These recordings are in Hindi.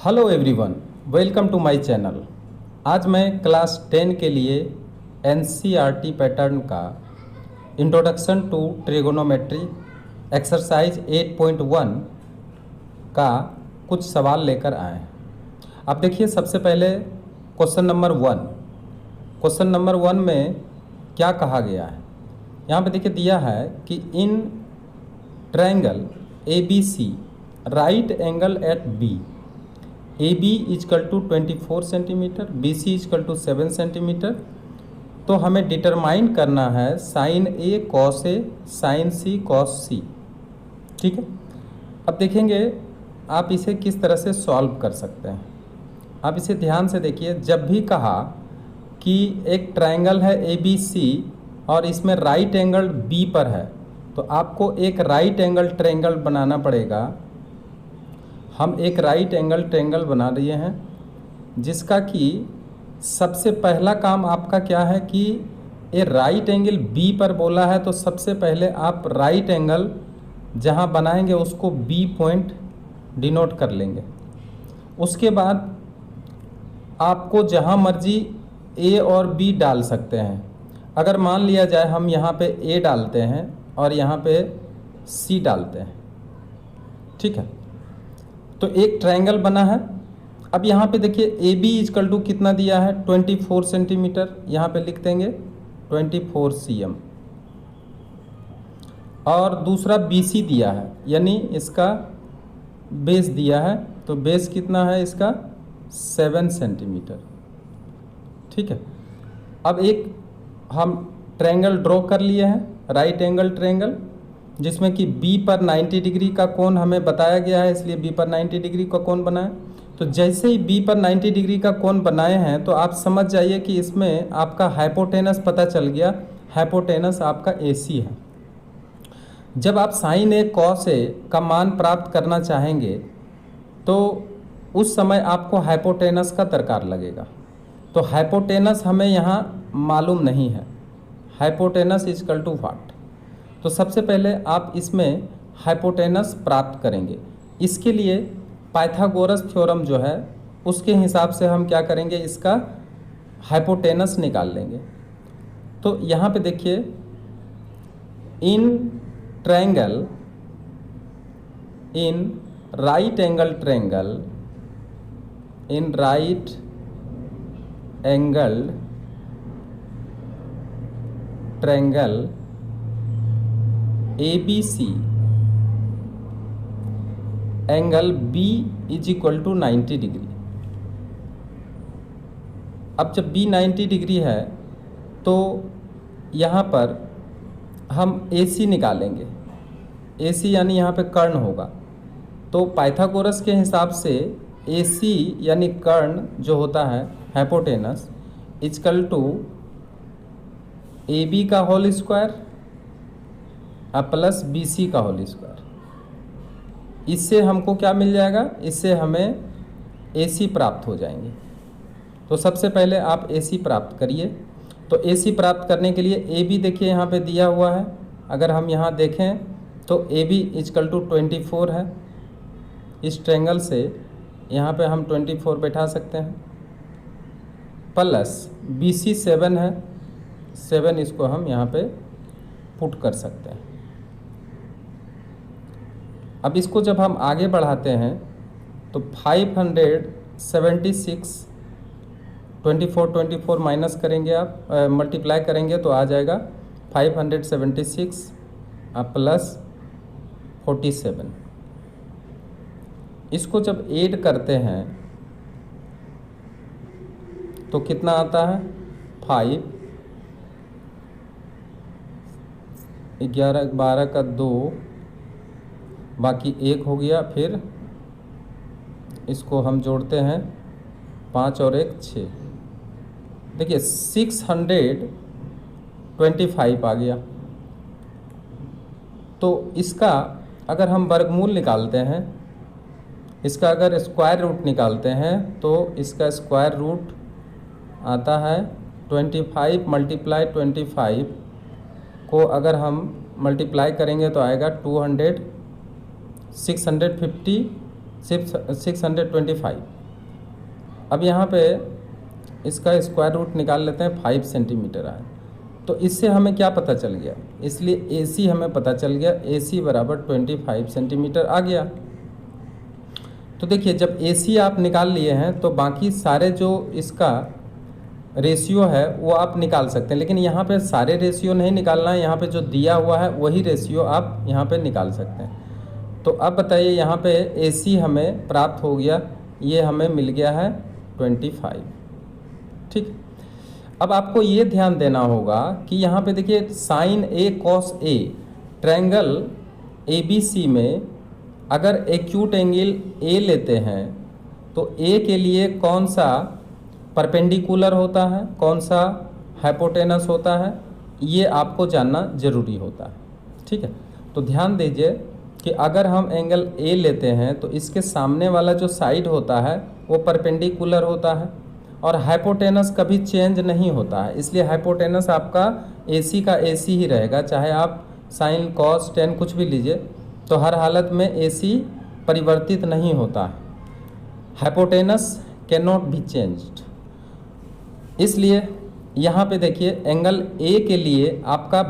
Hello everyone, welcome to my channel. आज मैं क्लास 10 के लिए एनसीईआरटी पैटर्न का इंट्रोडक्शन टू ट्रिगोनोमेट्री एक्सरसाइज 8.1 का कुछ सवाल लेकर आए हैं। अब देखिए, सबसे पहले क्वेश्चन नंबर 1। क्वेश्चन नंबर 1 में क्या कहा गया है? यहाँ पे देखिए दिया है कि in triangle ABC right angle at B, AB is equal to 24 centimeter, BC is equal to 7 centimeter. तो हमें डिटरमाइन करना है sine A cos A sine C cos C। ठीक है, अब देखेंगे आप इसे किस तरह से सॉल्व कर सकते हैं। आप इसे ध्यान से देखिए। जब भी कहा कि एक ट्रायंगल है ABC और इसमें राइट एंगल B पर है, तो आपको एक राइट एंगल ट्रायंगल बनाना पड़ेगा। हम एक राइट एंगल ट्रायंगल बना रहे हैं, जिसका कि सबसे पहला काम आपका क्या है कि ये राइट एंगल B पर बोला है, तो सबसे पहले आप राइट एंगल जहां बनाएंगे उसको B पॉइंट डिनोट कर लेंगे। उसके बाद आपको जहां मर्जी A और B डाल सकते हैं। अगर मान लिया जाए हम यहाँ पे A डालते हैं और यहाँ पे C डालते हैं, ठीक है, तो एक ट्रायंगल बना है। अब यहाँ पे देखिए AB इजकल टू कितना दिया है, 24 सेंटीमीटर। यहाँ पे लिख देंगे 24 cm। और दूसरा BC दिया है, यानी इसका बेस दिया है, तो बेस कितना है इसका 7 सेंटीमीटर। ठीक है, अब एक हम ट्रायंगल ड्रॉ कर लिए हैं, राइट एंगल ट्रायंगल, जिसमें कि B पर 90 डिग्री का कोण हमें बताया गया है, इसलिए B पर 90 डिग्री का कोण बनाए। तो जैसे ही B पर 90 डिग्री का कोण बनाए हैं, तो आप समझ जाइए कि इसमें आपका हाइपोटेनस पता चल गया। हाइपोटेनस आपका AC है। जब आप साइन A कॉस A का मान प्राप्त करना चाहेंगे, तो उस समय आपको हाइपोटेनस का दरकार लगेगा। तो हाइपोटेनस हमें यहाँ मालूम नहीं है। Hypotenuse is equal to what? तो सबसे पहले आप इसमें हाइपोटेनस प्राप्त करेंगे। इसके लिए पाइथागोरस थ्योरम जो है उसके हिसाब से हम क्या करेंगे, इसका हाइपोटेनस निकाल लेंगे। तो यहाँ पे देखिए, in triangle in right angle triangle in right angle triangle ABC angle B is equal to 90 degree. अब जब B 90 डिग्री है, तो यहाँ पर हम AC निकालेंगे। AC यानी यहाँ पे कर्ण होगा। तो पाइथागोरस के हिसाब से AC यानी कर्ण जो होता है हाइपोटेनस इजकल टू AB का होल स्क्वायर प्लस BC का होल स्क्वायर। इससे हमको क्या मिल जाएगा, इससे हमें AC प्राप्त हो जाएंगे। तो सबसे पहले आप AC प्राप्त करिए। तो AC प्राप्त करने के लिए AB देखिए यहाँ पे दिया हुआ है। अगर हम यहाँ देखें तो AB इजकल टू 24 है। इस ट्रायंगल से यहाँ पे हम 24 बैठा सकते हैं, प्लस BC 7 है। 7 इसको हम यहाँ पे पुट कर सकते हैं। अब इसको जब हम आगे बढ़ाते हैं तो 576 24 माइनस करेंगे, आप मल्टीप्लाई करेंगे तो आ जाएगा 576 प्लस 47। इसको जब ऐड करते हैं तो कितना आता है, 5 11 12 का 2, बाकी 1 हो गया। फिर इसको हम जोड़ते हैं, 5 और 1 6। देखिए 625 आ गया। तो इसका अगर हम वर्गमूल निकालते हैं, इसका अगर स्क्वायर रूट निकालते हैं, तो इसका स्क्वायर रूट आता है 25 मल्टीप्लाई 25 को अगर हम मल्टीप्लाई करेंगे तो आएगा 625 अब यहाँ पे इसका स्क्वायर रूट निकाल लेते हैं, 5 सेंटीमीटर आया। तो इससे हमें क्या पता चल गया, इसलिए AC हमें पता चल गया, AC बराबर 25 सेंटीमीटर आ गया। तो देखिए जब AC आप निकाल लिए हैं तो बाकी सारे जो इसका रेशियो है वो आप निकाल सकते हैं, लेकिन यहाँ पे सारे रेशियो नहीं निकालना है, यहाँ पे जो दिया हुआ है वही रेशियो आप यहाँ पे निकाल सकते हैं। तो अब बताइए यहाँ पे AC हमें प्राप्त हो गया, ये हमें मिल गया है 25। ठीक, अब आपको ये ध्यान देना होगा कि यहाँ पे देखिए sine A cos A triangle ABC में अगर एक्यूट एंगल A लेते हैं तो A के लिए कौन सा परपेंडिकुलर होता है, कौन सा हाइपोटेनस होता है, ये आपको जानना ज़रूरी होता है। ठीक है, तो ध्यान दीजिए कि अगर हम एंगल A लेते हैं तो इसके सामने वाला जो साइड होता है वो परपेंडिकुलर होता है और हाइपोटेनस कभी चेंज नहीं होता है, इसलिए हाइपोटेनस आपका AC का AC ही रहेगा, चाहे आप साइन कॉस टेन कुछ भी लीजिए, तो हर हालत में AC परिवर्तित नहीं होता है। Hypotenuse can not be changed. इसलिए यहाँ पे देखिए एंगल A के लिए आपका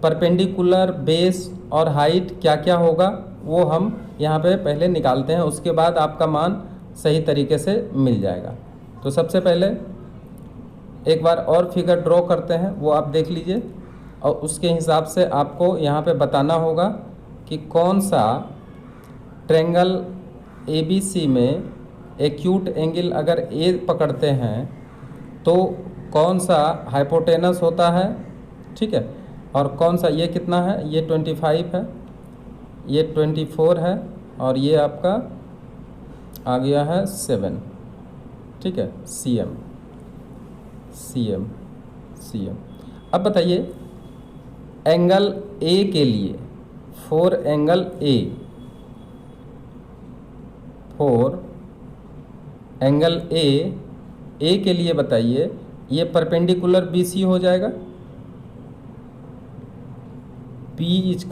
परपेंडिकुलर, बेस और हाइट क्या क्या होगा वो हम यहाँ पे पहले निकालते हैं, उसके बाद आपका मान सही तरीके से मिल जाएगा। तो सबसे पहले एक बार और फिगर ड्रॉ करते हैं, वो आप देख लीजिए और उसके हिसाब से आपको यहाँ पे बताना होगा कि कौन सा ट्रायंगल ABC में एक्यूट एंगल अगर A पकड़ते हैं तो कौन सा हाइपोटेनस होता है। ठीक है, और कौन सा, ये कितना है, ये 25 है, ये 24 है और ये आपका आ गया है 7। ठीक है, CM। अब बताइए एंगल A के लिए, फॉर एंगल A के लिए बताइए ये परपेंडिकुलर BC हो जाएगा, P =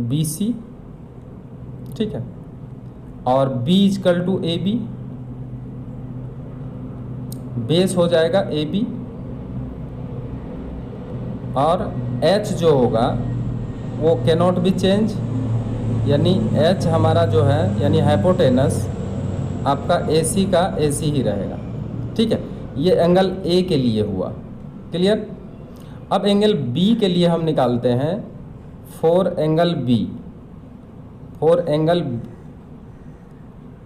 BC। ठीक है, और B = AB, बेस हो जाएगा AB, और H जो होगा वो कैनॉट बी चेंज, यानी H हमारा जो है यानी हाइपोटेनस आपका AC का AC ही रहेगा। ठीक है, ये एंगल A के लिए हुआ, क्लियर। अब एंगल B के लिए हम निकालते हैं, फॉर एंगल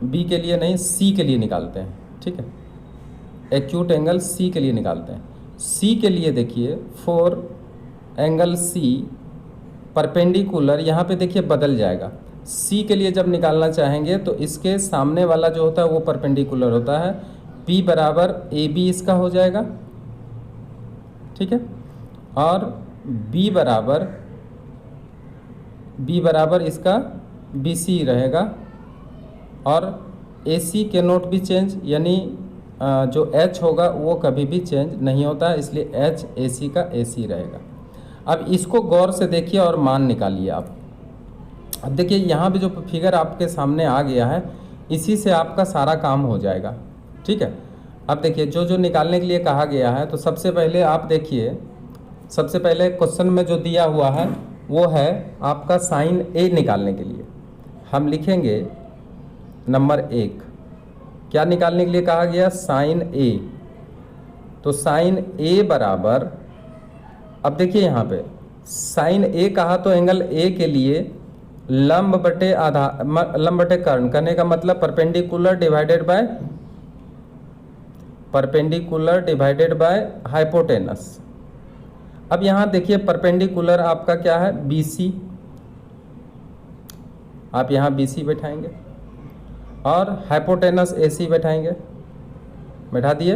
B के लिए नहीं, C के लिए निकालते हैं। ठीक है, एक्यूट एंगल C के लिए निकालते हैं। C के लिए देखिए फॉर एंगल C परपेंडिकुलर, यहाँ पे देखिए बदल जाएगा। C के लिए जब निकालना चाहेंगे तो इसके सामने वाला जो होता है वो परपेंडिकुलर होता है, P बराबर AB इसका हो जाएगा। ठीक है, और B बराबर इसका BC रहेगा, और AC के नॉट भी चेंज, यानी जो H होगा वो कभी भी चेंज नहीं होता है, इसलिए H AC का AC रहेगा। अब इसको गौर से देखिए और मान निकालिए आप। अब देखिए यहाँ पे जो फिगर आपके सामने आ गया है, इसी से आपका सारा काम हो जाएगा। ठीक है, अब देखिए जो जो निकालने के लिए कहा गया है, तो सबसे पहले आप देखिए, सबसे पहले क्वेश्चन में जो दिया हुआ है वो है आपका साइन A निकालने के लिए हम लिखेंगे नंबर 1। क्या निकालने के लिए कहा गया, साइन A। तो साइन A बराबर, अब देखिए यहाँ पे साइन A कहा तो एंगल A के लिए लंब बटे कर्ण, करने का मतलब परपेंडिकुलर डिवाइडेड बाय हाइपोटेनस। अब यहाँ देखिए परपेंडिकुलर आपका क्या है, BC, आप यहाँ BC बैठाएंगे और हाइपोटेनस AC बैठाएंगे, बैठा दिए।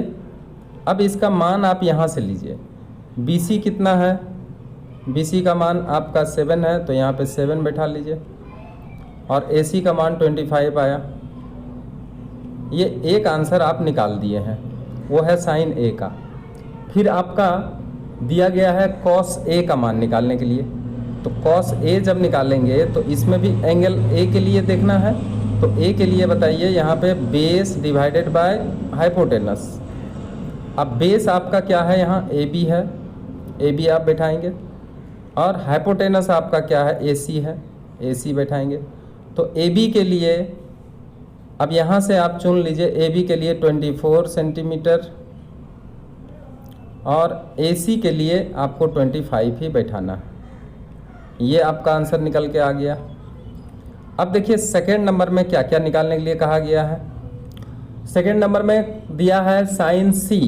अब इसका मान आप यहाँ से लीजिए, BC कितना है, BC का मान आपका 7 है, तो यहाँ पे 7 बैठा लीजिए, और AC का मान 25 आया। ये एक आंसर आप निकाल दिए हैं, वो है साइन A का। फिर आपका दिया गया है कॉस A का मान निकालने के लिए, तो कॉस A जब निकालेंगे तो इसमें भी एंगल A के लिए देखना है तो ए के लिए बताइए यहाँ पे बेस डिवाइडेड बाय हाइपोटेनस। अब बेस आपका क्या है, यहाँ ए बी है, ए बी आप बैठाएंगे, और हाइपोटेनस आपका क्या है, ए सी है, ए सी बैठाएंगे। तो ए बी के लिए अब यहाँ से आप चुन लीजिए, ए बी के लिए 24 सेंटीमीटर और ए सी के लिए आपको 25 ही बैठाना है। ये आपका आंसर निकल के आ गया। अब देखिए सेकेंड नंबर में क्या क्या निकालने के लिए कहा गया है। सेकेंड नंबर में दिया है साइन सी।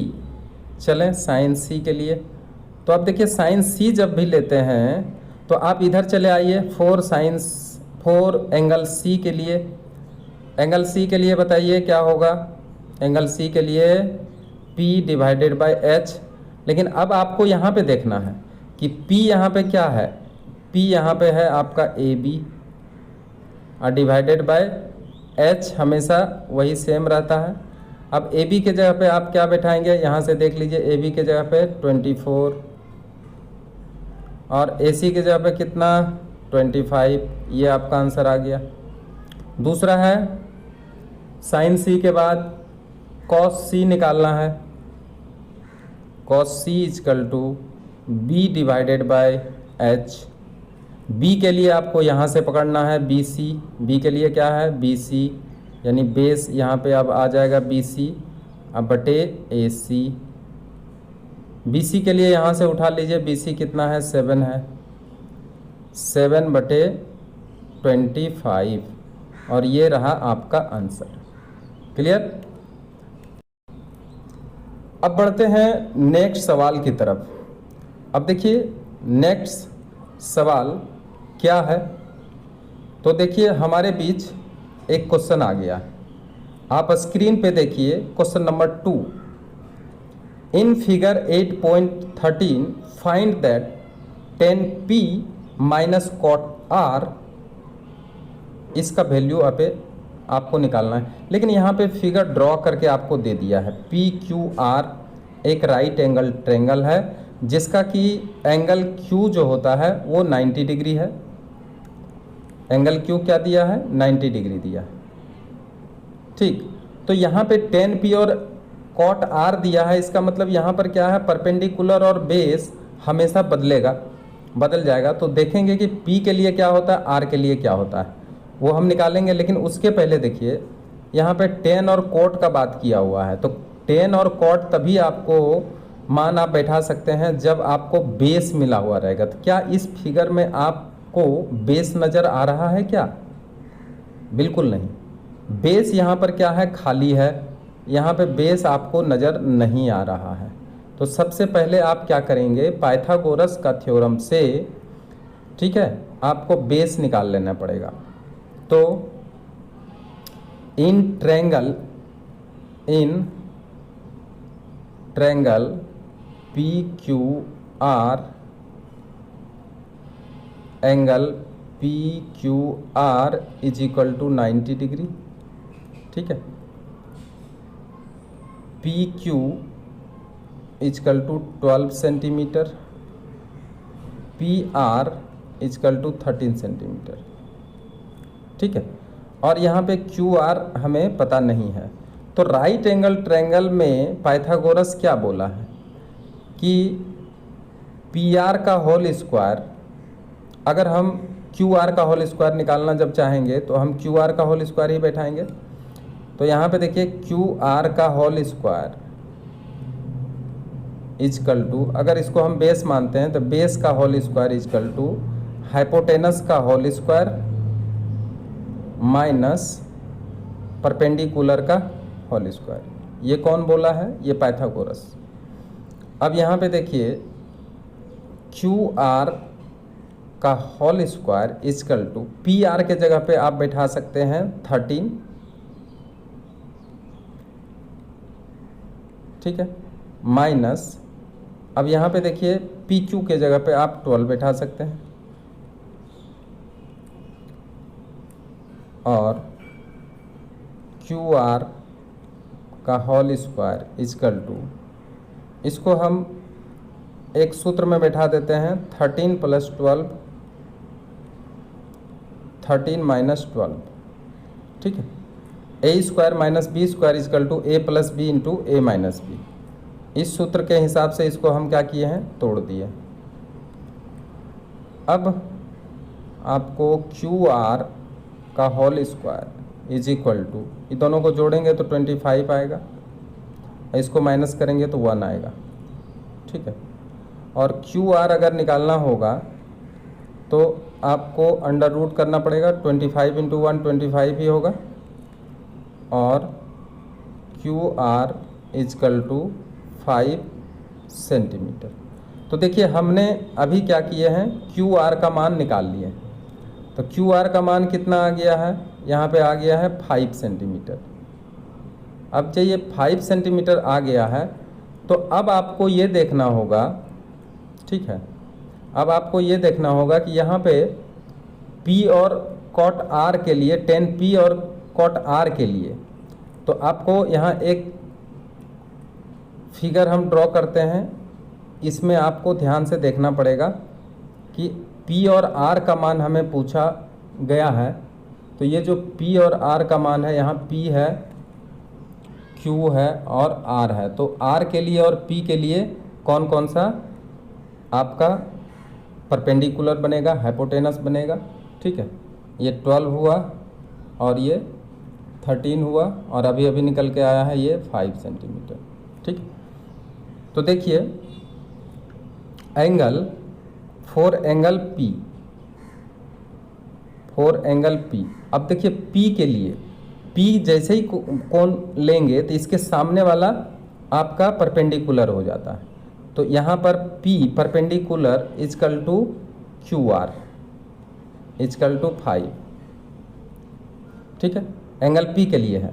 चलें साइन सी के लिए, तो अब देखिए साइन सी जब भी लेते हैं तो आप इधर चले आइए, 4 एंगल सी के लिए। एंगल सी के लिए बताइए क्या होगा, एंगल सी के लिए P डिवाइडेड बाय H। लेकिन अब आपको यहाँ पे देखना है कि P यहाँ पे क्या है, P यहाँ पे है आपका AB और डिवाइडेड बाय H हमेशा वही सेम रहता है। अब AB के जगह पे आप क्या बैठाएंगे, यहाँ से देख लीजिए, AB के जगह पे 24 और AC के जगह पे कितना 25। ये आपका आंसर आ गया। दूसरा है साइन सी के बाद कॉस सी निकालना है। Cos C is equal to B divided by H. B के लिए आपको यहाँ से पकड़ना है बी सी। बी के लिए क्या है, बी सी, यानी बेस यहाँ पे अब आ जाएगा बी सी अब बटे ए सी। बी सी के लिए यहाँ से उठा लीजिए, बी सी कितना है, 7 है, 7 बटे 25 और ये रहा आपका आंसर। क्लियर। अब बढ़ते हैं नेक्स्ट सवाल की तरफ। अब देखिए नेक्स्ट सवाल क्या है, तो देखिए हमारे बीच एक क्वेश्चन आ गया। आप स्क्रीन पे देखिए question number 2। In figure 8.13 find that 10p minus cot r, इसका वैल्यू आपको निकालना है। लेकिन यहाँ पे फिगर ड्रॉ करके आपको दे दिया है पी क्यू आर एक राइट एंगल ट्रेंगल है जिसका कि एंगल क्यू जो होता है वो 90 डिग्री है। एंगल क्यू क्या दिया है, 90 डिग्री दिया है। ठीक, तो यहाँ पे 10p और कॉट आर दिया है। इसका मतलब यहाँ पर क्या है, परपेंडिकुलर और बेस हमेशा बदल जाएगा। तो देखेंगे कि p के लिए क्या होता है, r के लिए क्या होता है, वो हम निकालेंगे। लेकिन उसके पहले देखिए यहाँ पे टेन और कोट का बात किया हुआ है। तो टेन और कोट तभी आपको मान आप बैठा सकते हैं जब आपको बेस मिला हुआ रहेगा। तो क्या इस फिगर में आपको बेस नज़र आ रहा है क्या, बिल्कुल नहीं। बेस यहाँ पर क्या है, खाली है, यहाँ पे बेस आपको नज़र नहीं आ रहा है। तो सबसे पहले आप क्या करेंगे, पाइथागोरस का थ्योरम से, ठीक है, आपको बेस निकाल लेना पड़ेगा। तो in triangle P Q R, angle P Q R is equal to 90 degree. ठीक है, P Q is equal to 12 centimeter, P R is equal to 13 centimeter. ठीक है, और यहाँ पे क्यू आर हमें पता नहीं है। तो राइट एंगल ट्रायंगल में पाइथागोरस क्या बोला है कि पी आर का होल स्क्वायर, अगर हम क्यू आर का होल स्क्वायर निकालना जब चाहेंगे तो हम क्यू आर का होल स्क्वायर ही बैठाएंगे। तो यहाँ पे देखिए क्यू आर का होल स्क्वायर इजकल टू, अगर इसको हम बेस मानते हैं तो बेस का whole square is equal to hypotenuse का होल स्क्वायर माइनस परपेंडिकुलर का होल स्क्वायर। ये कौन बोला है, ये पाइथागोरस। अब यहाँ पे देखिए क्यू आर का whole square is equal to P R के जगह पे आप बैठा सकते हैं 13, ठीक है, माइनस, अब यहाँ पे देखिए पी क्यू के जगह पे आप 12 बैठा सकते हैं और क्यू आर का होल स्क्वायर इजकल टू, इसको हम एक सूत्र में बैठा देते हैं 13 + 12, 13 - 12, ठीक है। A square minus B square is equal to A plus B into A minus B. इस सूत्र के हिसाब से इसको हम क्या किए हैं, तोड़ दिए। अब आपको क्यू आर का whole square is equal to, ये दोनों को जोड़ेंगे तो 25 आएगा, इसको माइनस करेंगे तो 1 आएगा, ठीक है। और क्यू आर अगर निकालना होगा तो आपको अंडर रूट करना पड़ेगा, 25 इंटू 1 25 ही होगा, और Q R is equal to 5 centimeter. तो देखिए हमने अभी क्या किए हैं, क्यू आर का मान निकाल लिए। तो क्यू आर का मान कितना आ गया है, यहाँ पे आ गया है 5 सेंटीमीटर। अब जब ये 5 सेंटीमीटर आ गया है तो अब आपको ये देखना होगा, ठीक है, अब आपको ये देखना होगा कि यहाँ पे P और कॉट R के लिए, tan P और कॉट R के लिए, तो आपको यहाँ एक फिगर हम ड्रॉ करते हैं। इसमें आपको ध्यान से देखना पड़ेगा कि P और R का मान हमें पूछा गया है। तो ये जो P और R का मान है, यहाँ P है, Q है और R है। तो R के लिए और P के लिए कौन कौन सा आपका परपेंडिकुलर बनेगा, हाइपोटेनस बनेगा, ठीक है। ये 12 हुआ और ये 13 हुआ, और अभी अभी निकल के आया है ये 5 सेंटीमीटर, ठीक। तो देखिए एंगल, फोर एंगल P। अब देखिए P के लिए, P जैसे ही कोण लेंगे तो इसके सामने वाला आपका परपेंडिकुलर हो जाता है। तो यहाँ पर P perpendicular is equal to Q R is equal to 5, ठीक है, एंगल P के लिए है।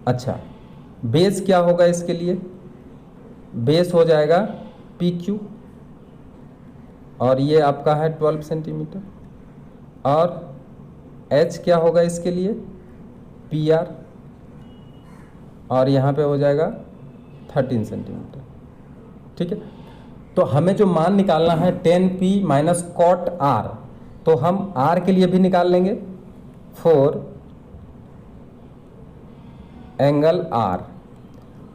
अच्छा, बेस क्या होगा इसके लिए, बेस हो जाएगा PQ, और ये आपका है 12 सेंटीमीटर, और H क्या होगा इसके लिए, PR, और यहाँ पे हो जाएगा 13 सेंटीमीटर, ठीक है। तो हमें जो मान निकालना है tan P minus cot R, तो हम R के लिए भी निकाल लेंगे, फोर एंगल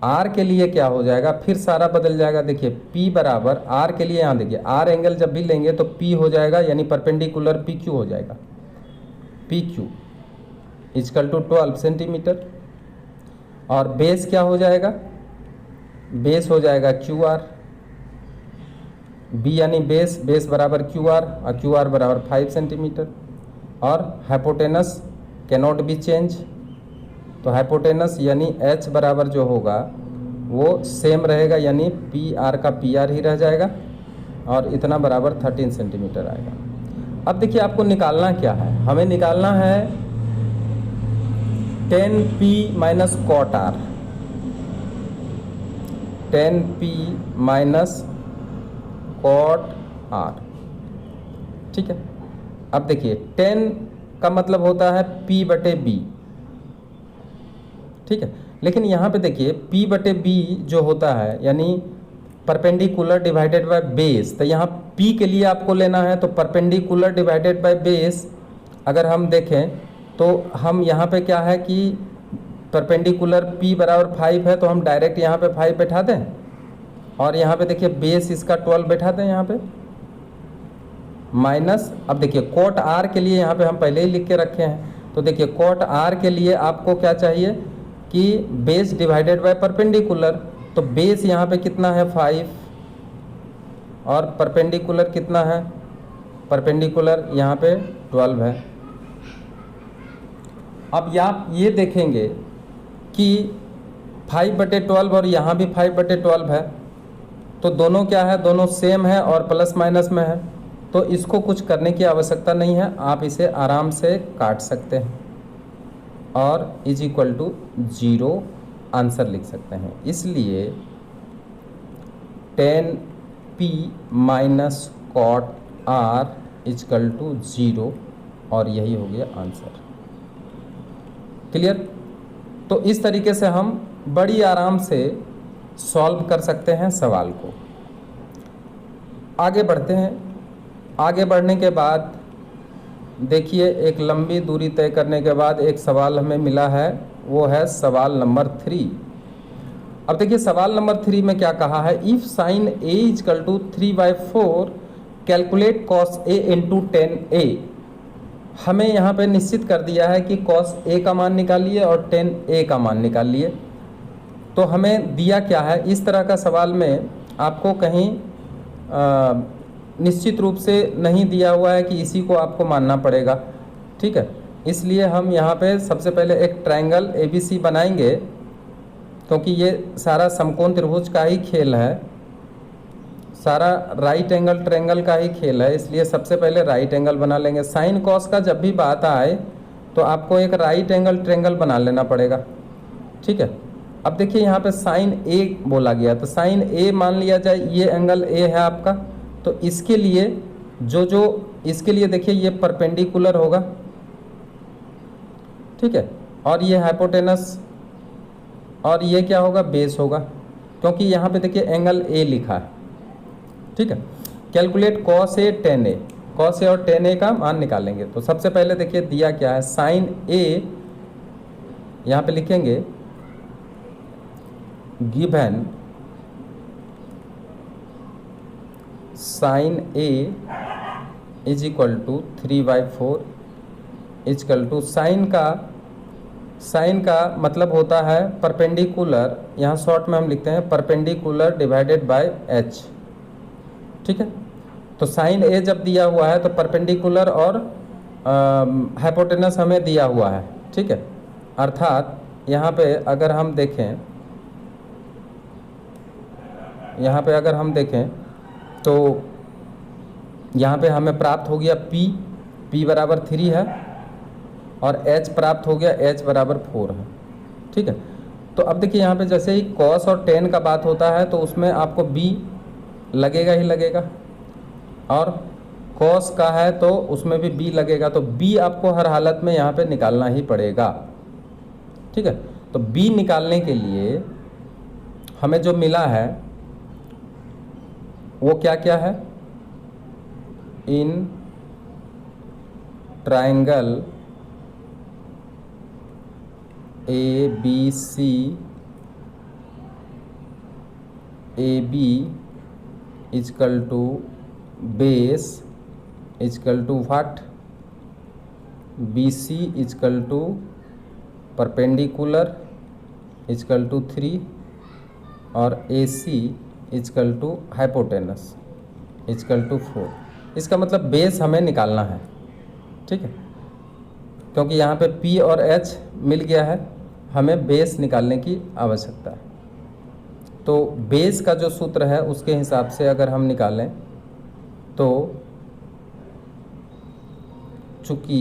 R के लिए क्या हो जाएगा, फिर सारा बदल जाएगा। देखिए P बराबर R के लिए, यहाँ देखिए R एंगल जब भी लेंगे तो P हो जाएगा, यानी परपेंडिकुलर PQ हो जाएगा, PQ इजकल टू 12 सेंटीमीटर। और बेस क्या हो जाएगा, बेस हो जाएगा QR, B यानी बेस बराबर QR, और QR बराबर 5 सेंटीमीटर। और हाइपोटेनस कैनॉट बी चेंज, तो हाइपोटेनस यानी H बराबर जो होगा वो सेम रहेगा, यानी PR का PR ही रह जाएगा, और इतना बराबर 13 सेंटीमीटर आएगा। अब देखिए आपको निकालना क्या है, हमें निकालना है tan P minus cot R, tan P minus cot R, ठीक है। अब देखिए tan का मतलब होता है P बटे B, ठीक है। लेकिन यहाँ पे देखिए P बटे B जो होता है यानी परपेंडिकुलर डिवाइडेड बाय बेस, तो यहाँ P के लिए आपको लेना है, तो परपेंडिकुलर डिवाइडेड बाय बेस अगर हम देखें तो हम यहाँ पे क्या है कि परपेंडिकुलर P बराबर 5 है, तो हम डायरेक्ट यहाँ पे 5 बैठा दें, और यहाँ पे देखिए बेस इसका 12 बैठा दें यहाँ पे, माइनस। अब देखिए कॉट R के लिए यहाँ पे हम पहले ही लिख के रखे हैं, तो देखिए कॉट R के लिए आपको क्या चाहिए कि बेस डिवाइडेड बाय परपेंडिकुलर, तो बेस यहाँ पे कितना है 5, और परपेंडिकुलर कितना है, परपेंडिकुलर यहाँ पे 12 है। अब आप ये देखेंगे कि 5 बटे 12 और यहाँ भी 5 बटे 12 है, तो दोनों क्या है, दोनों सेम है और प्लस माइनस में है, तो इसको कुछ करने की आवश्यकता नहीं है, आप इसे आराम से काट सकते हैं और इज इक्वल टू 0 आंसर लिख सकते हैं। इसलिए tan P minus cot R is equal to 0, और यही हो गया आंसर। क्लियर। तो इस तरीके से हम बड़ी आराम से सॉल्व कर सकते हैं सवाल को। आगे बढ़ते हैं। आगे बढ़ने के बाद देखिए एक लंबी दूरी तय करने के बाद एक सवाल हमें मिला है, वो है सवाल नंबर 3। अब देखिए सवाल नंबर 3 में क्या कहा है, if sine A is equal to 3/4 calculate cos A into 10a। हमें यहाँ पे निश्चित कर दिया है कि कॉस ए का मान निकालिए और 10a का मान निकालिए। तो हमें दिया क्या है, इस तरह का सवाल में आपको कहीं निश्चित रूप से नहीं दिया हुआ है कि इसी को आपको मानना पड़ेगा, ठीक है। इसलिए हम यहाँ पे सबसे पहले एक ट्रायंगल ABC बनाएंगे, क्योंकि ये सारा समकोण त्रिभुज का ही खेल है, सारा राइट एंगल ट्रायंगल का ही खेल है। इसलिए सबसे पहले राइट एंगल बना लेंगे। साइन कॉस का जब भी बात आए तो आपको एक राइट एंगल ट्रायंगल बना लेना पड़ेगा, ठीक है। अब देखिए यहाँ पे साइन ए बोला गया, तो साइन ए मान लिया जाए ये एंगल ए है आपका, तो इसके लिए इसके लिए देखिए ये परपेंडिकुलर होगा, ठीक है, और ये हाइपोटेनस, और ये क्या होगा, बेस होगा, क्योंकि यहाँ पे देखिए एंगल ए लिखा है, ठीक है। Calculate cos A 10a, cos A और 10a का मान निकालेंगे। तो सबसे पहले देखिए दिया क्या है, साइन ए यहाँ पे लिखेंगे given sine A is equal to 3/4 is equal to sine का मतलब होता है परपेंडिकुलर, यहाँ शॉर्ट में हम लिखते हैं परपेंडिकुलर डिवाइडेड बाय एच, ठीक है। तो साइन ए जब दिया हुआ है तो परपेंडिकुलर और हाइपोटेनस हमें दिया हुआ है, ठीक है। अर्थात यहाँ पे अगर हम देखें तो यहाँ पे हमें प्राप्त हो गया P बराबर 3 है और H प्राप्त हो गया, H बराबर 4 है, ठीक है। तो अब देखिए यहाँ पे जैसे ही cos और tan का बात होता है तो उसमें आपको B लगेगा ही लगेगा, और cos का है तो उसमें भी B लगेगा, तो B आपको हर हालत में यहाँ पे निकालना ही पड़ेगा, ठीक है। तो B निकालने के लिए हमें जो मिला है वो क्या क्या है, in triangle ABC AB is equal to base is equal to what, BC is equal to perpendicular is equal to 3 और AC is equal to hypotenuse is equal to 4। इसका मतलब बेस हमें निकालना है, ठीक है, क्योंकि यहाँ पे P और H मिल गया है, हमें बेस निकालने की आवश्यकता है। तो बेस का जो सूत्र है उसके हिसाब से अगर हम निकालें तो चूँकि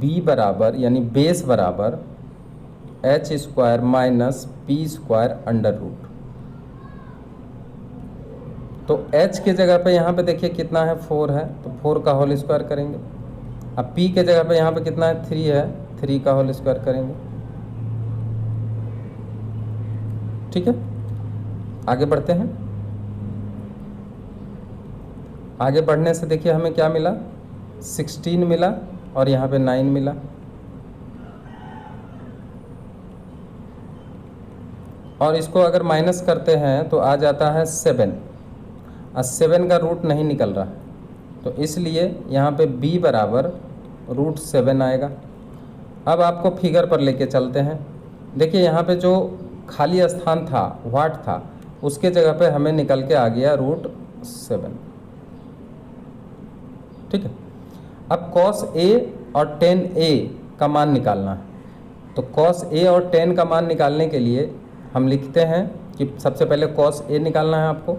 B बराबर यानी बेस बराबर H² minus P² under root, तो H के जगह पे यहाँ पे देखिए कितना है, 4 है, तो 4 का होल स्क्वायर करेंगे। अब P के जगह पे यहाँ पे कितना है, 3 है, 3 का होल स्क्वायर करेंगे, ठीक है। आगे बढ़ते हैं। आगे बढ़ने से देखिए हमें क्या मिला, 16 मिला और यहाँ पे 9 मिला, और इसको अगर माइनस करते हैं तो आ जाता है 7, और 7 का रूट नहीं निकल रहा, तो इसलिए यहाँ पे B बराबर √7 आएगा। अब आपको फिगर पर लेके चलते हैं। देखिए यहाँ पे जो खाली स्थान था, व्हाट था, उसके जगह पे हमें निकल के आ गया √7, ठीक है। अब cos A और tan A का मान निकालना है, तो cos A और tan का मान निकालने के लिए हम लिखते हैं कि सबसे पहले cos A निकालना है आपको,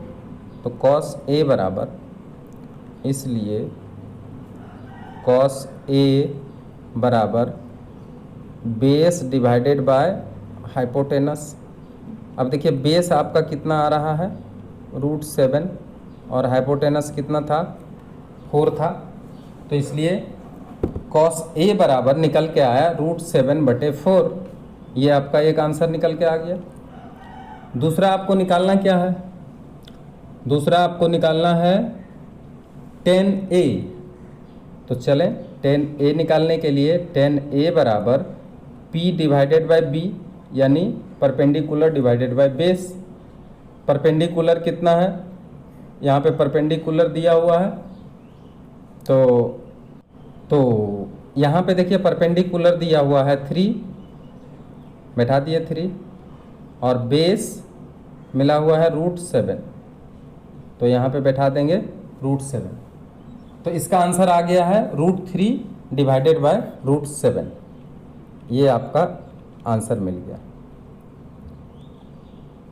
तो cos A बराबर, इसलिए cos A बराबर बेस डिवाइडेड बाय हाइपोटेनस। अब देखिए बेस आपका कितना आ रहा है, √7, और हाइपोटेनस कितना था, 4 था, तो इसलिए cos A बराबर निकल के आया √7/4। ये आपका एक आंसर निकल के आ गया। दूसरा आपको निकालना क्या है, दूसरा आपको निकालना है tan A। तो चलें 10A निकालने के लिए 10A बराबर P डिवाइडेड बाय B, यानी perpendicular divided by base. Perpendicular कितना है, यहाँ पे परपेंडिकुलर दिया हुआ है, तो यहाँ पे देखिए परपेंडिकुलर दिया हुआ है 3, बैठा दिए 3, और बेस मिला हुआ है √7, तो यहाँ पे बैठा देंगे √7। तो इसका आंसर आ गया है √3 डिवाइडेड बाय √7। ये आपका आंसर मिल गया।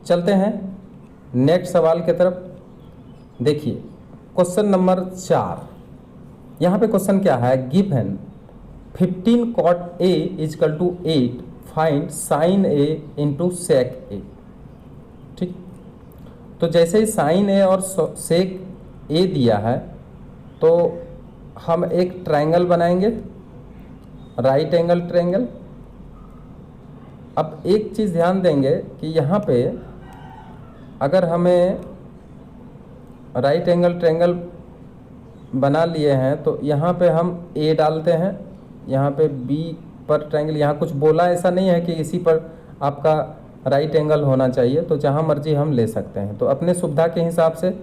चलते हैं नेक्स्ट सवाल की तरफ। देखिए क्वेश्चन नंबर 4। यहाँ पे क्वेश्चन क्या है, given 15 cot A = 8, find sin A into sec A। ठीक, तो जैसे ही sin A और sec A दिया है तो हम एक ट्रायंगल बनाएंगे, राइट एंगल ट्रायंगल। अब एक चीज़ ध्यान देंगे कि यहाँ पे अगर हमें राइट एंगल ट्रायंगल बना लिए हैं तो यहाँ पे हम A डालते हैं, यहाँ पे B पर ट्रायंगल, यहाँ कुछ बोला ऐसा नहीं है कि इसी पर आपका राइट एंगल होना चाहिए, तो जहाँ मर्जी हम ले सकते हैं। तो अपने सुविधा के हिसाब से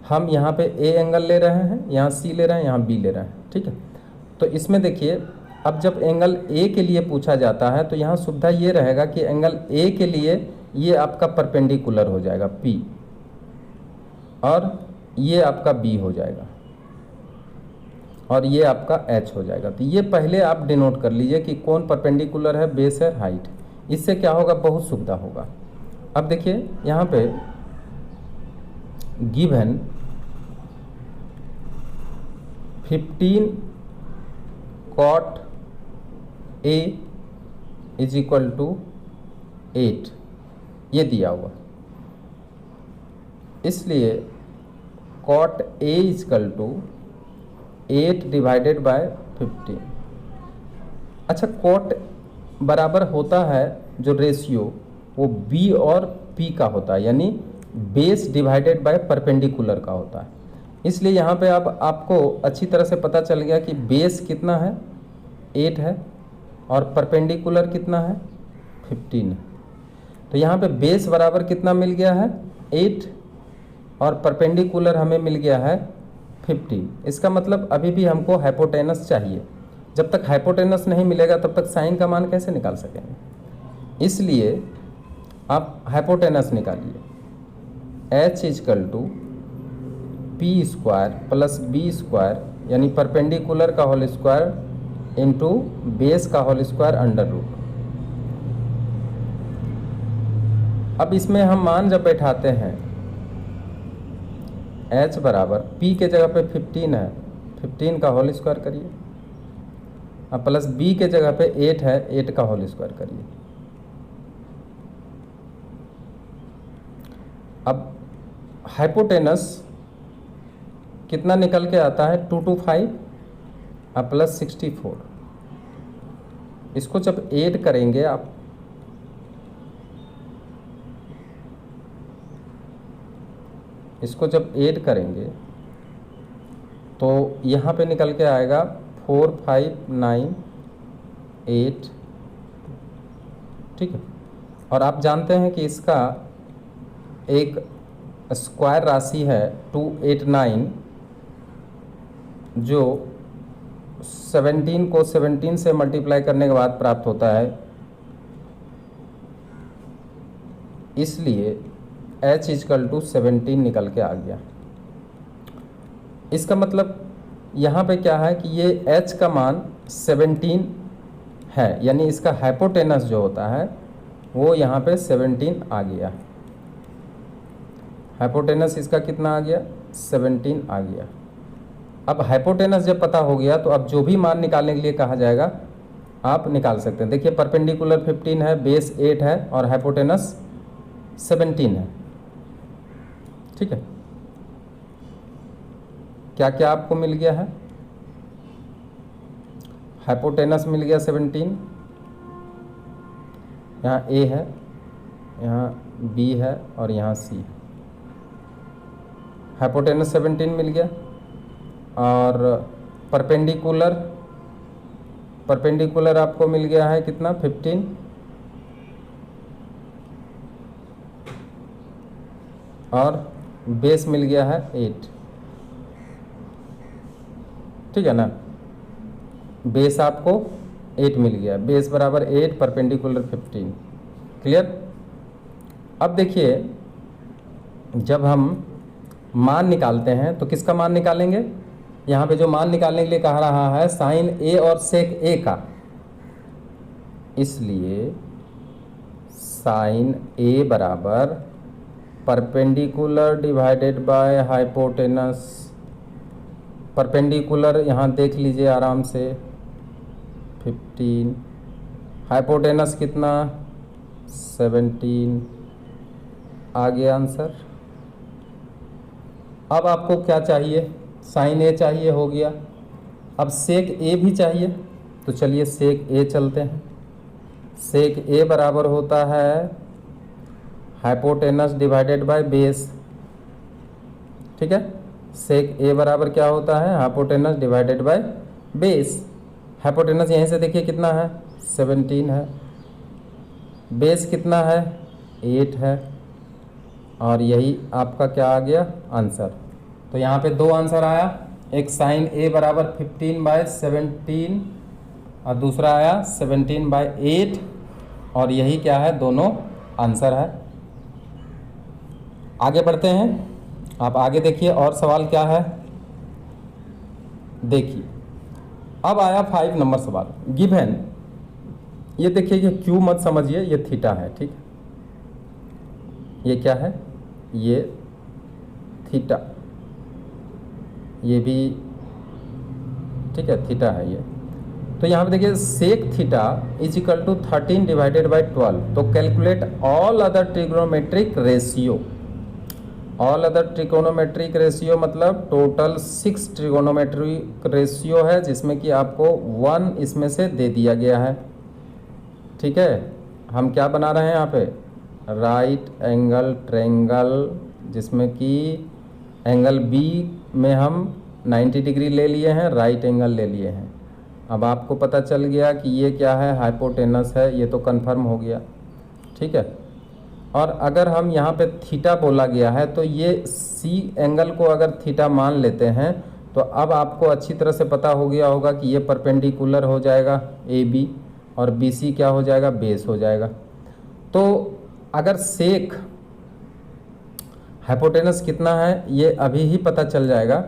हम यहाँ पे A एंगल ले रहे हैं, यहाँ C ले रहे हैं, यहाँ B ले रहे हैं। ठीक है, तो इसमें देखिए अब जब एंगल A के लिए पूछा जाता है तो यहाँ सुविधा ये रहेगा कि एंगल A के लिए ये आपका परपेंडिकुलर हो जाएगा P, और ये आपका B हो जाएगा, और ये आपका H हो जाएगा। तो ये पहले आप डिनोट कर लीजिए कि कौन परपेंडिकुलर है, बेस है, हाइट। इससे क्या होगा, बहुत सुविधा होगा। अब देखिए यहाँ पे गिवन 15 cot A = 8 ये दिया हुआ, इसलिए cot A = 8 डिवाइडेड बाय 15। अच्छा, cot बराबर होता है जो रेशियो वो B और P का होता है, यानी बेस डिवाइडेड बाय परपेंडिकुलर का होता है। इसलिए यहाँ पे अब आपको अच्छी तरह से पता चल गया कि बेस कितना है, 8 है, और परपेंडिकुलर कितना है, 15 है। तो यहाँ पे बेस बराबर कितना मिल गया है, 8, और परपेंडिकुलर हमें मिल गया है 15। इसका मतलब अभी भी हमको हाइपोटेनस चाहिए। जब तक हाइपोटेनस नहीं मिलेगा तब तक साइन का मान कैसे निकाल सकेंगे, इसलिए आप हाइपोटेनस निकालिए। H = P² + B², यानी परपेंडिकुलर का होल स्क्वायर इंटू बेस का होल स्क्वायर √। अब इसमें हम मान जब बैठाते हैं, H बराबर P के जगह पे 15 है, 15 का होल स्क्वायर करिए, अब प्लस B के जगह पे 8 है, 8 का होल स्क्वायर करिए। अब हाइपोटेनस कितना निकल के आता है, 225 अब प्लस 64। इसको जब ऐड करेंगे आप, इसको जब ऐड करेंगे तो यहाँ पे निकल के आएगा 4598। ठीक है, और आप जानते हैं कि इसका एक स्क्वायर राशि है 289, जो 17 को 17 से मल्टीप्लाई करने के बाद प्राप्त होता है। इसलिए H = 17 निकल के आ गया। इसका मतलब यहाँ पे क्या है कि ये H का मान 17 है, यानी इसका हाइपोटेनस जो होता है वो यहाँ पे 17 आ गया। हाइपोटेनस इसका कितना आ गया, 17 आ गया। अब हाइपोटेनस जब पता हो गया तो अब जो भी मान निकालने के लिए कहा जाएगा आप निकाल सकते हैं। देखिए परपेंडिकुलर 15 है, बेस 8 है, और हाइपोटेनस 17 है। ठीक है, क्या क्या आपको मिल गया है, हाइपोटेनस मिल गया 17, यहाँ A है, यहाँ B है, और यहाँ C है। हाइपोटेनस 17 मिल गया, और परपेंडिकुलर आपको मिल गया है कितना 15 और बेस मिल गया है 8। ठीक है ना, बेस आपको 8 मिल गया, बेस बराबर 8 परपेंडिकुलर 15। क्लियर। अब देखिए जब हम मान निकालते हैं तो किसका मान निकालेंगे, यहाँ पे जो मान निकालने के लिए कहा रहा है साइन ए और सेक ए का, इसलिए साइन ए बराबर perpendicular divided by hypotenuse. Perpendicular यहाँ देख लीजिए आराम से 15, हाइपोटेनस कितना 17। आ गया आंसर। अब आपको क्या चाहिए, साइन ए चाहिए, हो गया। अब सेक ए भी चाहिए, तो चलिए सेक ए चलते हैं। सेक ए बराबर होता है हाइपोटेनस डिवाइडेड बाय बेस। ठीक है, सेक ए बराबर क्या होता है, hypotenuse divided by base. Hypotenuse यहीं से देखिए कितना है 17 है, बेस कितना है 8 है, और यही आपका क्या आ गया आंसर। तो यहाँ पे दो आंसर आया, एक साइन ए बराबर 15/17 और दूसरा आया 17/8, और यही क्या है, दोनों आंसर है। आगे बढ़ते हैं, आप आगे देखिए और सवाल क्या है। देखिए अब आया 5 नंबर सवाल। गिवन, ये देखिए ये क्यू मत समझिए, ये थीटा है। ठीक, ये क्या है, ये थीटा, ये भी ठीक है थीटा है ये। तो यहाँ पे देखिए sec theta is equal to 13 divided by 12। तो calculate all other trigonometric ratio. All other trigonometric ratio मतलब टोटल 6 ट्रिगोनोमेट्रिक रेशियो है, जिसमें कि आपको 1 इसमें से दे दिया गया है। ठीक है, हम क्या बना रहे हैं यहाँ पे, राइट एंगल ट्रायंगल, जिसमें कि एंगल बी में हम 90 डिग्री ले लिए हैं, राइट एंगल ले लिए हैं। अब आपको पता चल गया कि ये क्या है, हाइपोटेनस है, ये तो कंफर्म हो गया। ठीक है, और अगर हम यहाँ पे थीटा बोला गया है तो ये सी एंगल को अगर थीटा मान लेते हैं तो अब आपको अच्छी तरह से पता हो गया होगा कि ये परपेंडिकुलर हो जाएगा ए बी, और बी सी क्या हो जाएगा, बेस हो जाएगा। तो अगर सेक हाइपोटेनस कितना है ये अभी ही पता चल जाएगा,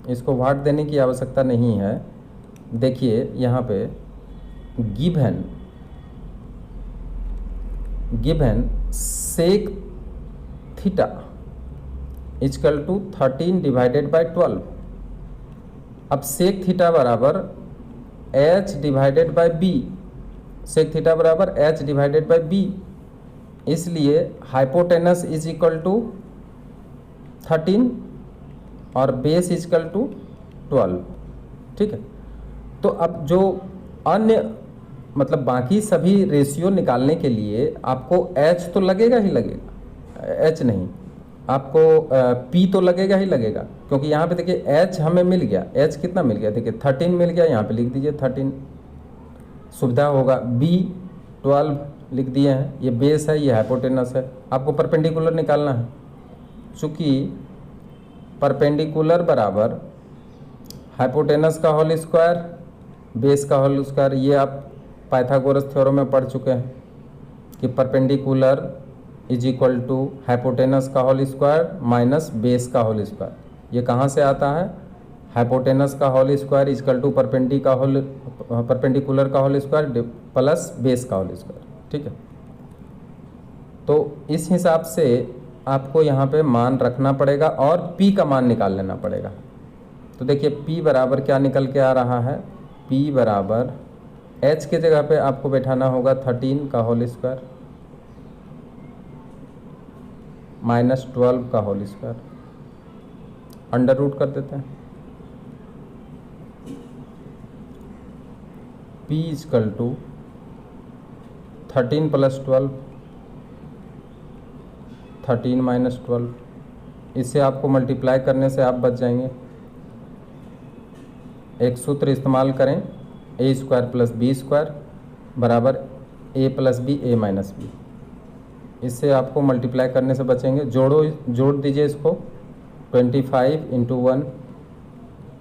इसको वाट देने की आवश्यकता नहीं है। देखिए यहाँ पे given sec theta is equal to 13 divided by 12। अब सेक थीटा बराबर h divided by B, sec theta बराबर h डिवाइडेड बाई बी, इसलिए हाइपोटेनस इज इक्वल टू 13 और बेस इजकल टू 12। ठीक है, तो अब जो अन्य मतलब बाकी सभी रेशियो निकालने के लिए आपको h तो लगेगा ही लगेगा, h नहीं आपको p तो लगेगा ही लगेगा, क्योंकि यहाँ पे देखिए h हमें मिल गया, h कितना मिल गया, देखिए 13 मिल गया, यहाँ पे लिख दीजिए 13 सुविधा होगा। b 12 लिख दिए हैं, ये बेस है, ये हाइपोटेनस है। आपको परपेंडिकुलर निकालना है, चूँकि परपेंडिकुलर बराबर हाइपोटेनस का होल स्क्वायर बेस का होल स्क्वायर। ये आप पाइथागोरस थ्योरम में पढ़ चुके हैं कि perpendicular is equal to hypotenuse का होल स्क्वायर माइनस बेस का होल स्क्वायर। ये कहाँ से आता है, हाइपोटेनस का whole square is equal to perpendicular का होल स्क्वायर प्लस बेस का होल स्क्वायर। ठीक है, तो इस हिसाब से आपको यहाँ पे मान रखना पड़ेगा और p का मान निकाल लेना पड़ेगा। तो देखिए p बराबर क्या निकल के आ रहा है, p बराबर h के जगह पे आपको बैठाना होगा 13 का होल स्क्वायर माइनस 12 का होल स्क्वायर, अंडर रूट कर देते हैं। p is equal to 13 plus 12, 13 minus 12, इससे आपको मल्टीप्लाई करने से आप बच जाएंगे। एक सूत्र इस्तेमाल करें, ए स्क्वायर प्लस बी स्क्वायर बराबर ए प्लस बी ए माइनस बी। इससे आपको मल्टीप्लाई करने से बचेंगे। जोड़ दीजिए इसको, 25 into 1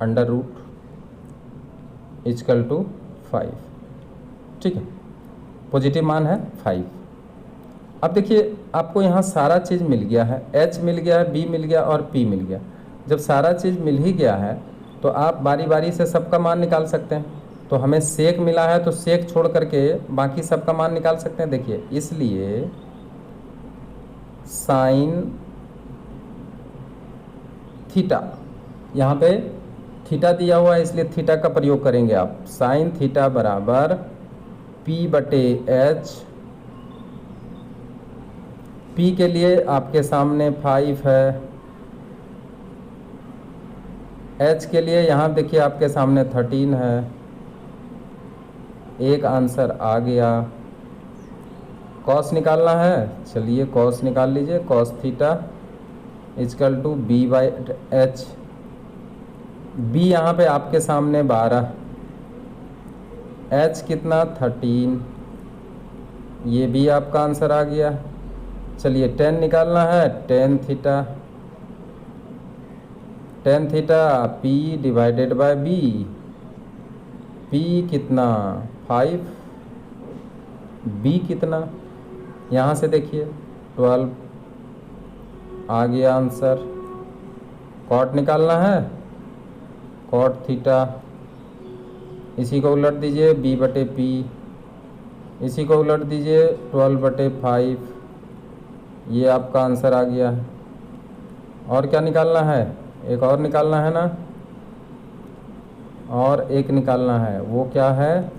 under root is equal to 5। ठीक है, पॉजिटिव मान है 5। अब देखिए आपको यहाँ सारा चीज़ मिल गया है, h मिल गया है, b मिल गया और p मिल गया। जब सारा चीज़ मिल ही गया है तो आप बारी बारी से सबका मान निकाल सकते हैं। तो हमें सेक मिला है तो सेक छोड़ करके बाकी सबका मान निकाल सकते हैं। देखिए इसलिए साइन थीटा, यहाँ पे थीटा दिया हुआ है इसलिए थीटा का प्रयोग करेंगे आप। साइन थीटा बराबर p बटे h। p के लिए आपके सामने 5 है, h के लिए यहाँ देखिए आपके सामने 13 है। एक आंसर आ गया। कॉस निकालना है, चलिए कॉस निकाल लीजिए। Cos theta is equal to b by H. b यहाँ पे आपके सामने 12, h कितना 13, ये भी आपका आंसर आ गया। चलिए tan निकालना है, tan theta p divided by b। p कितना 5, b कितना, यहाँ से देखिए 12 आ गया आंसर। कॉट निकालना है, कॉट थीटा, इसी को उलट दीजिए b बटे p, इसी को उलट दीजिए 12 बटे 5, ये आपका आंसर आ गया है। और क्या निकालना है, एक और निकालना है ना, और एक निकालना है, वो क्या है,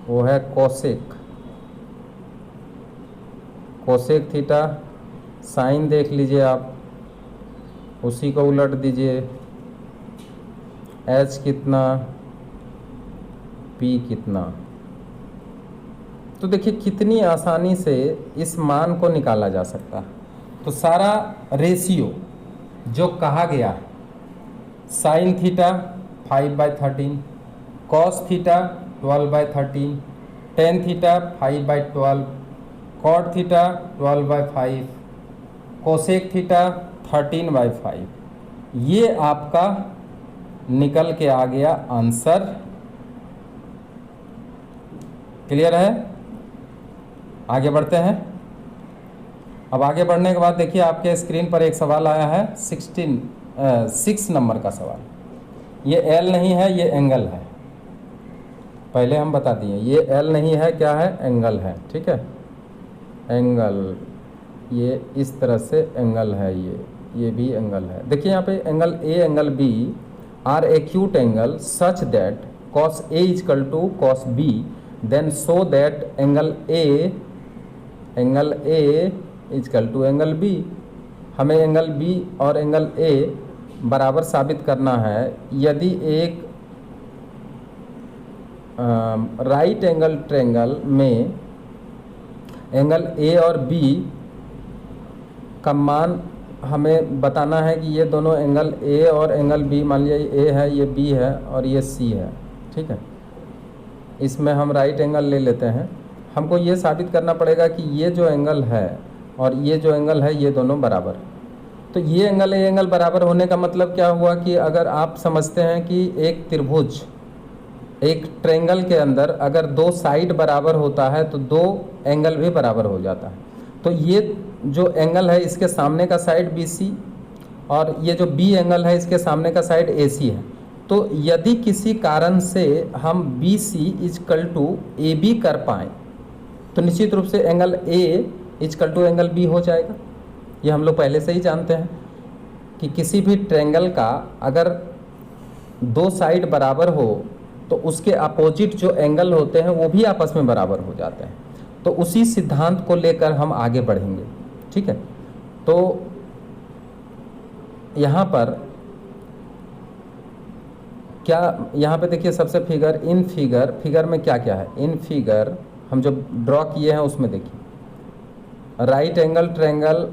वो है कोसेक। कोसेक थीटा, साइन देख लीजिए आप, उसी को उलट दीजिए। h कितना, p कितना। तो देखिए कितनी आसानी से इस मान को निकाला जा सकता है। तो सारा रेशियो जो कहा गया है, sine theta 5/13, cos theta 12/13, tan theta 5/12, cot theta 12/5, cosec theta 13/5, ये आपका निकल के आ गया आंसर। क्लियर है? आगे बढ़ते हैं। अब आगे बढ़ने के बाद देखिए आपके स्क्रीन पर एक सवाल आया है, 6 नंबर का सवाल। ये एल नहीं है, ये एंगल है। पहले हम बता दिए ये एल नहीं है, क्या है, एंगल है। ठीक है, एंगल, ये इस तरह से एंगल है, ये भी एंगल है। देखिए यहाँ पे angle A angle B are acute angle such that cos A is equal to cos B, then so that angle A is equal to angle B। हमें एंगल B और एंगल A बराबर साबित करना है। यदि एक राइट एंगल ट्रायंगल में एंगल A और B का मान हमें बताना है कि ये दोनों एंगल A और एंगल B, मान लीजिए ये A है, ये B है और ये C है। ठीक है, इसमें हम राइट एंगल ले लेते हैं। हमको ये साबित करना पड़ेगा कि ये जो एंगल है और ये जो एंगल है ये दोनों बराबर। तो ये एंगल बराबर होने का मतलब क्या हुआ कि अगर आप समझते हैं कि एक त्रिभुज, एक ट्रायंगल के अंदर अगर दो साइड बराबर होता है तो दो एंगल भी बराबर हो जाता है। तो ये जो एंगल है इसके सामने का साइड BC और ये जो B एंगल है इसके सामने का साइड AC है। तो यदि किसी कारण से हम BC इजकल टू AB कर पाएँ तो निश्चित रूप से angle A is equal to angle B हो जाएगा। ये हम लोग पहले से ही जानते हैं कि किसी भी ट्रायंगल का अगर दो साइड बराबर हो तो उसके अपोजिट जो एंगल होते हैं वो भी आपस में बराबर हो जाते हैं। तो उसी सिद्धांत को लेकर हम आगे बढ़ेंगे। ठीक है, तो यहाँ पर क्या, यहाँ पे देखिए सबसे फिगर में क्या क्या है। इन फिगर हम जो ड्रॉ किए हैं उसमें देखिए राइट एंगल ट्रायंगल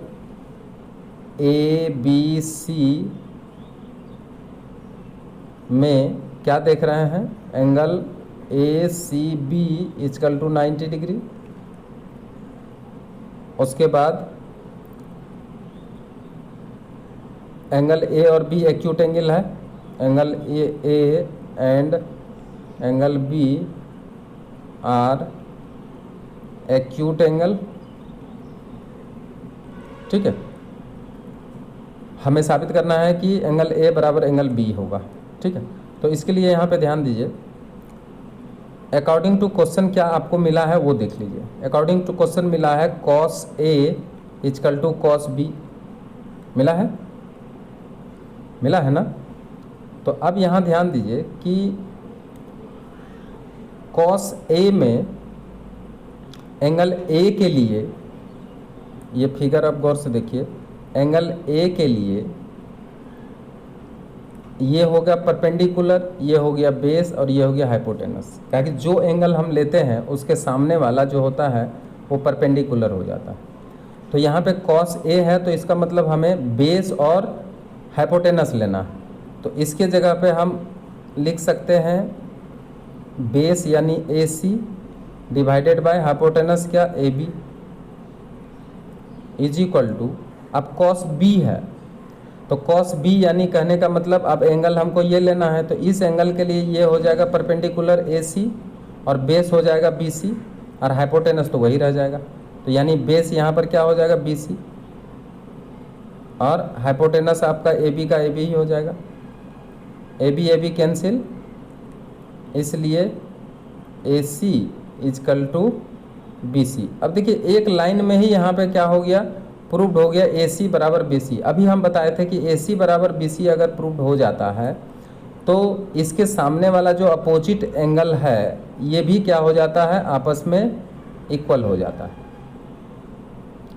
ABC में क्या देख रहे हैं, angle A C B equal to 90 degree. उसके बाद एंगल ए और बी एक्यूट एंगल है, angle A and angle B are acute angle. ठीक है, हमें साबित करना है कि एंगल ए बराबर एंगल बी होगा। ठीक है, तो इसके लिए यहाँ पे ध्यान दीजिए, अकॉर्डिंग टू क्वेश्चन क्या आपको मिला है वो देख लीजिए। अकॉर्डिंग टू क्वेश्चन मिला है cos A equal to cos B, मिला है ना। तो अब यहाँ ध्यान दीजिए कि कॉस ए में एंगल ए के लिए, ये फिगर आप गौर से देखिए, एंगल ए के लिए ये हो गया परपेंडिकुलर, ये हो गया बेस और ये हो गया हाइपोटेनस। क्योंकि जो एंगल हम लेते हैं उसके सामने वाला जो होता है वो परपेंडिकुलर हो जाता है। तो यहाँ पे कॉस ए है तो इसका मतलब हमें बेस और हाइपोटेनस लेना है। तो इसके जगह पे हम लिख सकते हैं बेस यानी A C divided by hypotenuse क्या, A B is equal to, अब कॉस बी है तो कॉस बी यानी कहने का मतलब अब एंगल हमको ये लेना है, तो इस एंगल के लिए ये हो जाएगा परपेंडिकुलर ए सी और बेस हो जाएगा बी सी और हाइपोटेनस तो वही रह जाएगा। तो यानी बेस यहाँ पर क्या हो जाएगा, बी सी, और हाइपोटेनस आपका ए बी का ए बी ही हो जाएगा। ए बी कैंसिल, इसलिए A C is equal to B सी। अब देखिए एक लाइन में ही यहाँ पे क्या हो गया, प्रूव्ड हो गया ए सी बराबर बी सी। अभी हम बताए थे कि ए सी बराबर बी सी अगर प्रूव्ड हो जाता है तो इसके सामने वाला जो अपोजिट एंगल है ये भी क्या हो जाता है, आपस में इक्वल हो जाता है।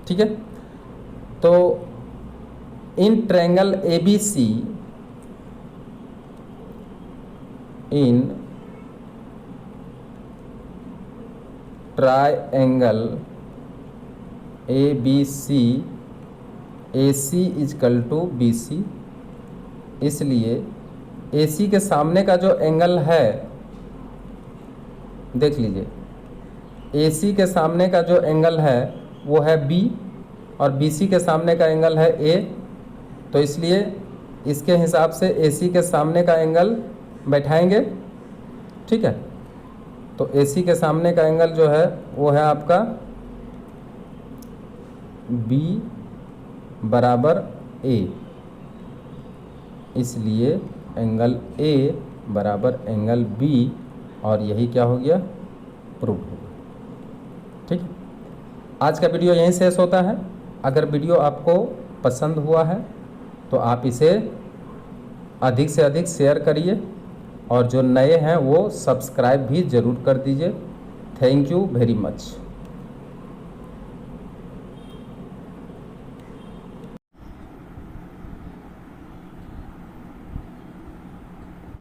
ठीक है, तो in triangle A B C, in triangle A B C, A C is equal to B C, इसलिए ए सी के सामने का जो एंगल है, देख लीजिए, ए सी के सामने का जो एंगल है वो है बी और बी सी के सामने का एंगल है ए। तो इसलिए इसके हिसाब से ए सी के सामने का एंगल बैठाएंगे। ठीक है, तो ए सी के सामने का एंगल जो है वो है आपका बी बराबर ए, इसलिए एंगल ए बराबर एंगल बी, और यही क्या हो गया, प्रूव हो गया। ठीक है, आज का वीडियो यहीं शेष होता है। अगर वीडियो आपको पसंद हुआ है तो आप इसे अधिक से अधिक शेयर करिए और जो नए हैं वो सब्सक्राइब भी ज़रूर कर दीजिए। Thank you very much.